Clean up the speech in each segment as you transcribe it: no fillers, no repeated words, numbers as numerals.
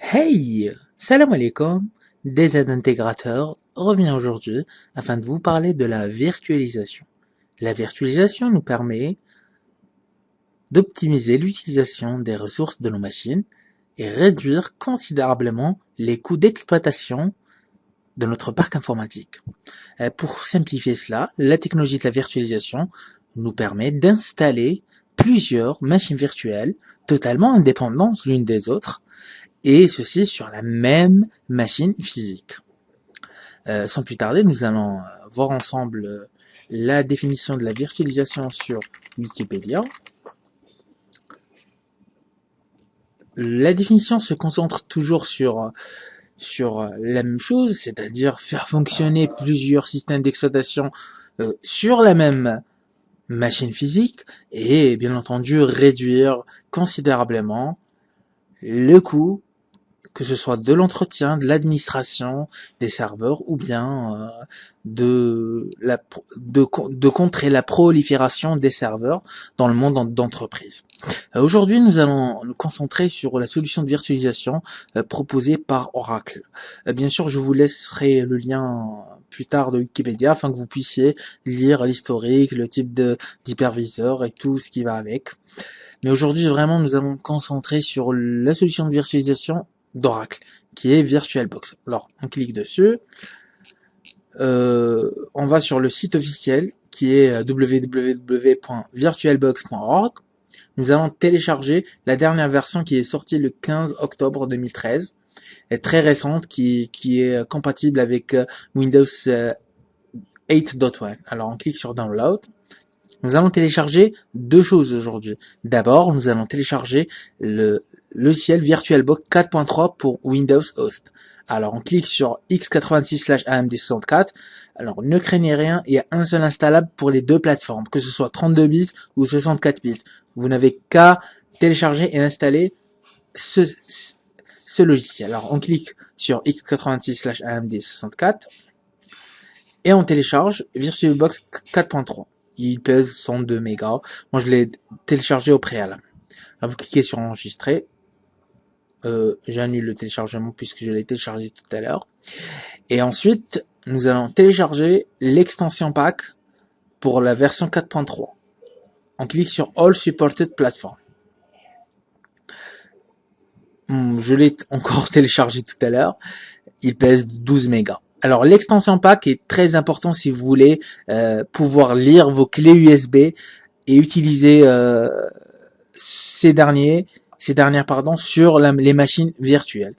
Hey! Salam alaikum! DZ Intégrateur revient aujourd'hui afin de vous parler de la virtualisation. La virtualisation nous permet d'optimiser l'utilisation des ressources de nos machines et réduire considérablement les coûts d'exploitation de notre parc informatique. Pour simplifier cela, la technologie de la virtualisation nous permet d'installer plusieurs machines virtuelles totalement indépendantes l'une des autres et ceci sur la même machine physique. Sans plus tarder, nous allons voir ensemble la définition de la virtualisation sur Wikipédia. La définition se concentre toujours sur la même chose, c'est-à-dire faire fonctionner plusieurs systèmes d'exploitation sur la même machine physique et bien entendu réduire considérablement le coût, que ce soit de l'entretien, de l'administration des serveurs ou bien de contrer la prolifération des serveurs dans le monde d'entreprise. Aujourd'hui, nous allons nous concentrer sur la solution de virtualisation proposée par Oracle. Bien sûr, je vous laisserai le lien plus tard de Wikipédia afin que vous puissiez lire l'historique, le type d'hyperviseur et tout ce qui va avec. Mais aujourd'hui, vraiment, nous allons nous concentrer sur la solution de virtualisation d'Oracle, qui est VirtualBox. Alors, on clique dessus, on va sur le site officiel, qui est www.virtualbox.org. Nous allons télécharger la dernière version qui est sortie le 15 octobre 2013, est très récente, qui est compatible avec Windows 8.1. Alors, on clique sur Download. Nous allons télécharger deux choses aujourd'hui. D'abord, nous allons télécharger le logiciel VirtualBox 4.3 pour Windows Host. Alors, on clique sur x86/AMD64. Alors, ne craignez rien, il y a un seul installable pour les deux plateformes, que ce soit 32 bits ou 64 bits. Vous n'avez qu'à télécharger et installer ce logiciel. Alors, on clique sur x86/AMD64 et on télécharge VirtualBox 4.3. Il pèse 102 mégas. Moi, je l'ai téléchargé au préalable. Alors, vous cliquez sur enregistrer. J'annule le téléchargement puisque je l'ai téléchargé tout à l'heure. Et ensuite, nous allons télécharger l'extension pack pour la version 4.3. On clique sur All Supported Platform. Je l'ai encore téléchargé tout à l'heure. Il pèse 12 mégas. Alors, l'extension pack est très important si vous voulez pouvoir lire vos clés USB et utiliser ces dernières sur les machines virtuelles.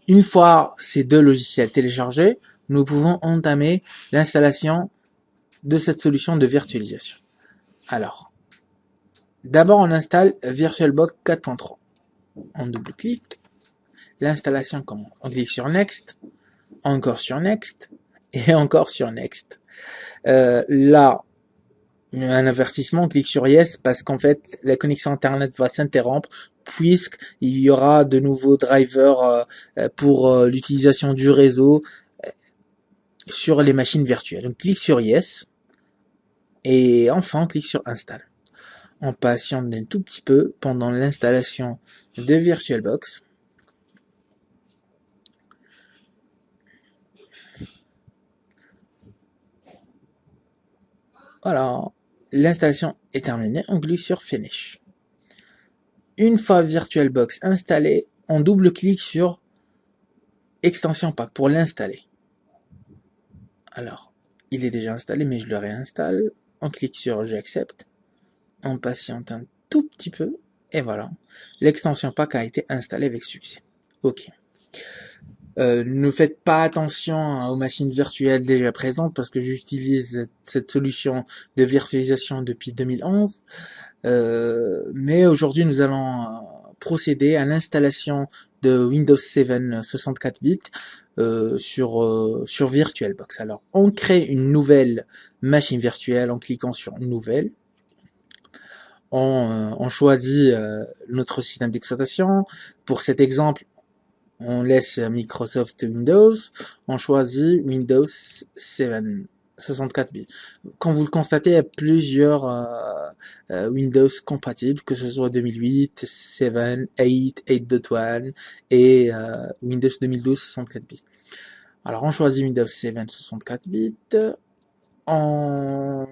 Une fois ces deux logiciels téléchargés, nous pouvons entamer l'installation de cette solution de virtualisation. Alors, d'abord on installe VirtualBox 4.3. On double-clique, l'installation commence. On clique sur Next, encore sur Next, et encore sur Next. Là, un avertissement, on clique sur Yes parce qu'en fait la connexion internet va s'interrompre puisqu'il y aura de nouveaux drivers pour l'utilisation du réseau sur les machines virtuelles. On clique sur Yes et enfin on clique sur Install. On patiente un tout petit peu pendant l'installation de VirtualBox. Voilà, l'installation est terminée, on clique sur Finish. Une fois VirtualBox installé, on double-clique sur Extension Pack pour l'installer. Alors, il est déjà installé, mais je le réinstalle. On clique sur J'accepte. On patiente un tout petit peu, et voilà. L'extension pack a été installée avec succès. Ok. Ne faites pas attention aux machines virtuelles déjà présentes parce que j'utilise cette solution de virtualisation depuis 2011. Mais aujourd'hui, nous allons procéder à l'installation de Windows 7 64 bits sur VirtualBox. Alors, on crée une nouvelle machine virtuelle en cliquant sur Nouvelle. On choisit notre système d'exploitation. Pour cet exemple, on laisse Microsoft Windows. On choisit Windows 7. 64 bits. Comme vous le constatez, il y a plusieurs Windows compatibles, que ce soit 2008, 7, 8, 8.1 et Windows 2012 64 bits. Alors on choisit Windows 7 64 bits, on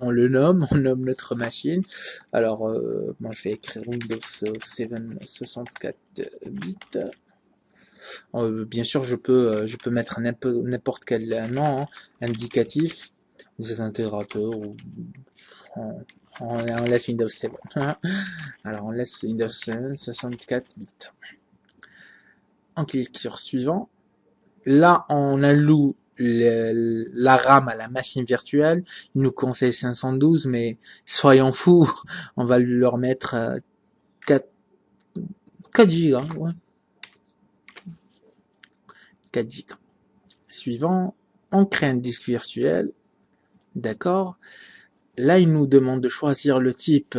le nomme, on nomme notre machine. Alors moi je vais écrire Windows 7 64 bits. Bien sûr, je peux mettre n'importe quel nom indicatif des intégrateurs ou on laisse Windows 7. Alors on laisse Windows 7 64 bits. On clique sur suivant. Là, on alloue la RAM à la machine virtuelle. Il nous conseille 512, mais soyons fous, on va leur mettre 4 Go. Ouais. 4 Go. Suivant, on crée un disque virtuel. D'accord. Là, il nous demande de choisir le type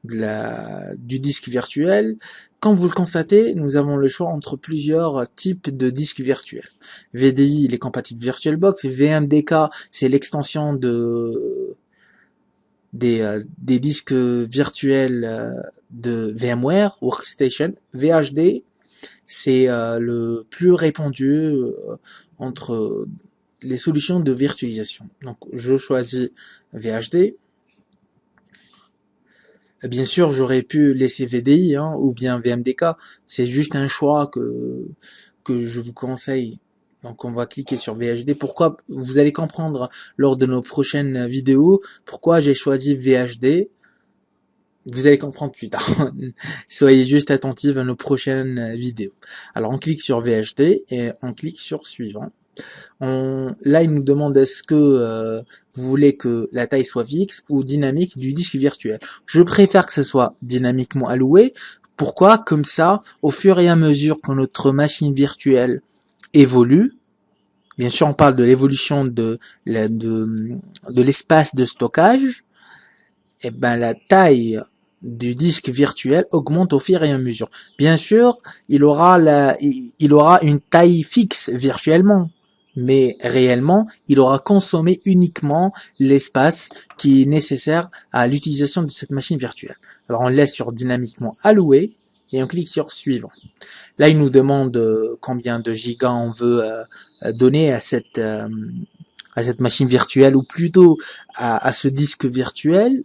du disque virtuel. Comme vous le constatez, nous avons le choix entre plusieurs types de disques virtuels. VDI, il est compatible VirtualBox. VMDK, c'est l'extension des disques virtuels de VMware Workstation. VHD, c'est le plus répandu entre les solutions de virtualisation. Donc je choisis VHD. Bien sûr, j'aurais pu laisser VDI ou bien VMDK. C'est juste un choix que je vous conseille. Donc on va cliquer sur VHD. Pourquoi? Vous allez comprendre lors de nos prochaines vidéos pourquoi j'ai choisi VHD. Vous allez comprendre plus tard. Soyez juste attentifs à nos prochaines vidéos. Alors on clique sur VHD et on clique sur suivant. Là, il nous demande est-ce que vous voulez que la taille soit fixe ou dynamique du disque virtuel. Je préfère que ce soit dynamiquement alloué. Pourquoi? Comme ça, au fur et à mesure que notre machine virtuelle évolue, bien sûr, on parle de l'évolution de l'espace de stockage, et ben la taille du disque virtuel augmente au fur et à mesure. Bien sûr, il aura une taille fixe virtuellement, mais réellement, il aura consommé uniquement l'espace qui est nécessaire à l'utilisation de cette machine virtuelle. Alors on laisse sur dynamiquement alloué et on clique sur suivant. Là, il nous demande combien de gigas on veut donner à cette machine virtuelle, ou plutôt à ce disque virtuel.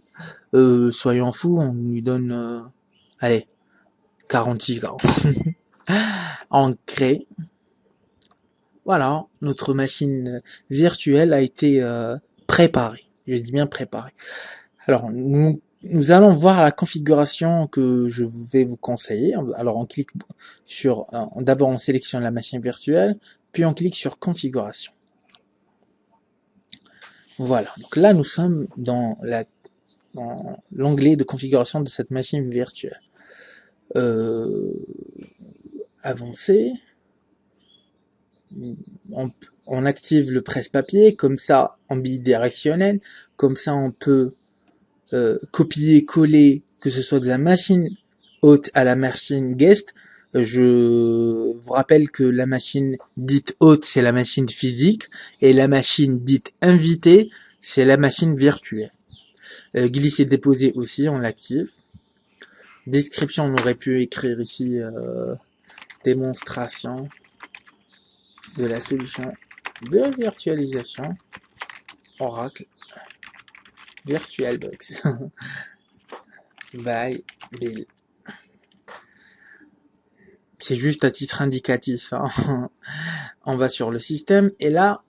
Soyons fous, on lui donne allez 40 gigas. On crée. Voilà, notre machine virtuelle a été préparée. Je dis bien préparée. Alors, nous allons voir la configuration que je vais vous conseiller. Alors, on clique sur... D'abord, on sélectionne la machine virtuelle, puis on clique sur configuration. Voilà, donc là, nous sommes dans l'onglet de configuration de cette machine virtuelle. Avancer. On active le presse-papier, comme ça en bidirectionnel, comme ça on peut copier-coller, que ce soit de la machine hôte à la machine guest. Je vous rappelle que la machine dite hôte, c'est la machine physique, et la machine dite invitée, c'est la machine virtuelle. Glisser-déposer aussi, on l'active. Description, on aurait pu écrire ici démonstration de la solution de virtualisation Oracle VirtualBox by Bill. C'est juste à titre indicatif. On va sur le système et là,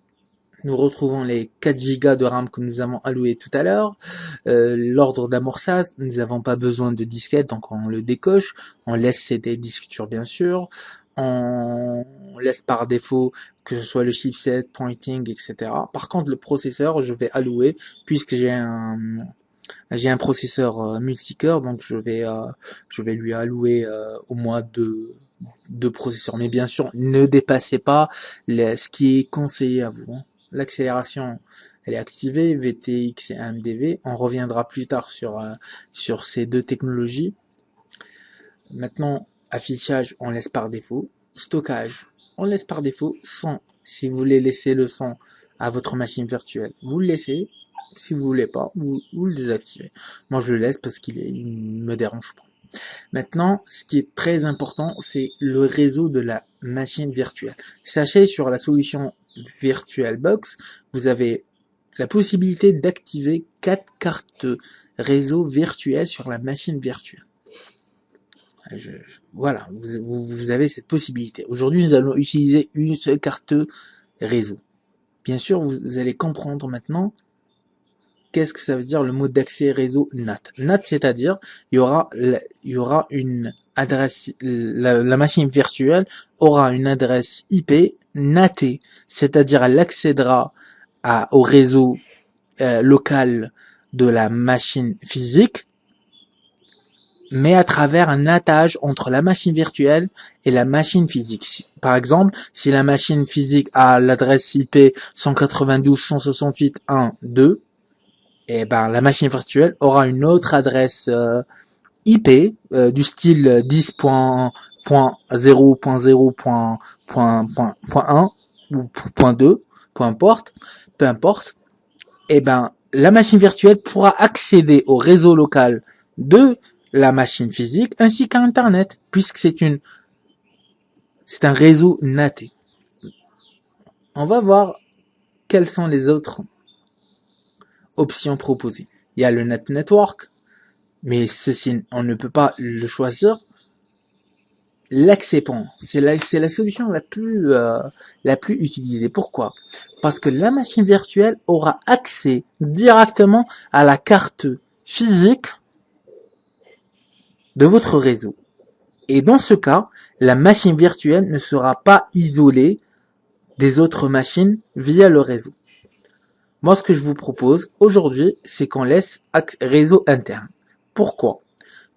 nous retrouvons les 4 Go de RAM que nous avons alloués tout à l'heure. L'ordre d'amorçage, nous n'avons pas besoin de disquette, donc on le décoche. On laisse CD disque dur bien sûr. On laisse par défaut que ce soit le chipset, pointing, etc. Par contre, le processeur, je vais allouer puisque j'ai un processeur multicœur, donc je vais lui allouer au moins deux processeurs. Mais bien sûr, ne dépassez pas ce qui est conseillé à vous. L'accélération, elle est activée, VTX et AMDV. On reviendra plus tard sur ces deux technologies. Maintenant, affichage, on laisse par défaut. Stockage, on laisse par défaut 100 Si vous voulez laisser le son à votre machine virtuelle, vous le laissez. Si vous voulez pas, vous le désactivez. Moi, je le laisse parce il me dérange pas. Maintenant, ce qui est très important, c'est le réseau de la machine virtuelle. Sachez, sur la solution VirtualBox, vous avez la possibilité d'activer 4 cartes réseau virtuelles sur la machine virtuelle. Voilà, vous avez cette possibilité. Aujourd'hui, nous allons utiliser une seule carte réseau. Bien sûr, vous allez comprendre maintenant qu'est-ce que ça veut dire le mot d'accès réseau NAT. NAT, c'est-à-dire, il y aura une adresse, la machine virtuelle aura une adresse IP NATée, c'est-à-dire elle accédera au réseau local de la machine physique, mais à travers un natage entre la machine virtuelle et la machine physique. Par exemple, si la machine physique a l'adresse IP 192.168.1.2, et ben la machine virtuelle aura une autre adresse IP du style 10.0.0.1 ou .2, peu importe, et ben la machine virtuelle pourra accéder au réseau local de la machine physique ainsi qu'à Internet, puisque c'est un réseau naté. On va voir quelles sont les autres options proposées. Il y a le NAT Network, mais ceci, on ne peut pas le choisir. L'accès point, c'est la solution la plus utilisée. Pourquoi? Parce que la machine virtuelle aura accès directement à la carte physique de votre réseau. Et dans ce cas, la machine virtuelle ne sera pas isolée des autres machines via le réseau. Moi, ce que je vous propose aujourd'hui, c'est qu'on laisse réseau interne. Pourquoi?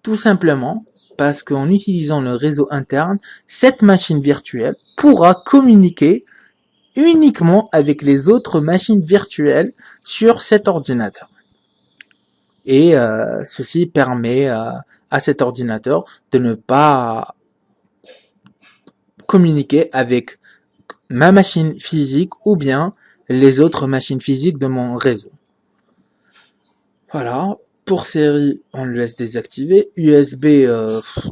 Tout simplement parce qu'en utilisant le réseau interne, cette machine virtuelle pourra communiquer uniquement avec les autres machines virtuelles sur cet ordinateur. Et ceci permet à cet ordinateur de ne pas communiquer avec ma machine physique ou bien les autres machines physiques de mon réseau. Voilà. Pour série, on le laisse désactiver. USB,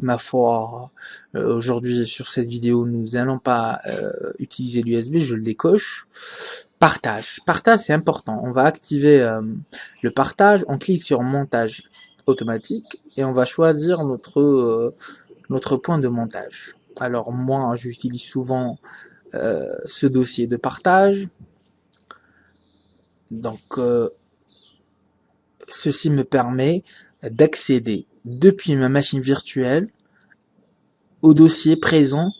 ma foi, aujourd'hui sur cette vidéo, nous n'allons pas utiliser l'USB, je le décoche. Partage. Partage, c'est important. On va activer le partage. On clique sur montage automatique et on va choisir notre point de montage. Alors moi, j'utilise souvent ce dossier de partage. Donc, ceci me permet d'accéder depuis ma machine virtuelle au dossier présent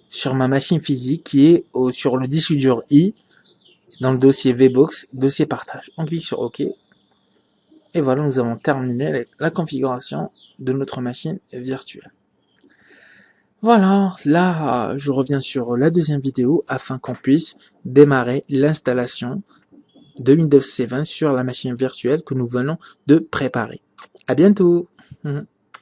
sur ma machine physique qui est sur le disque dur I dans le dossier VBox, dossier partage. On clique sur OK. Et voilà, nous avons terminé la configuration de notre machine virtuelle. Voilà, là, je reviens sur la deuxième vidéo afin qu'on puisse démarrer l'installation de Windows 7 sur la machine virtuelle que nous venons de préparer. À bientôt.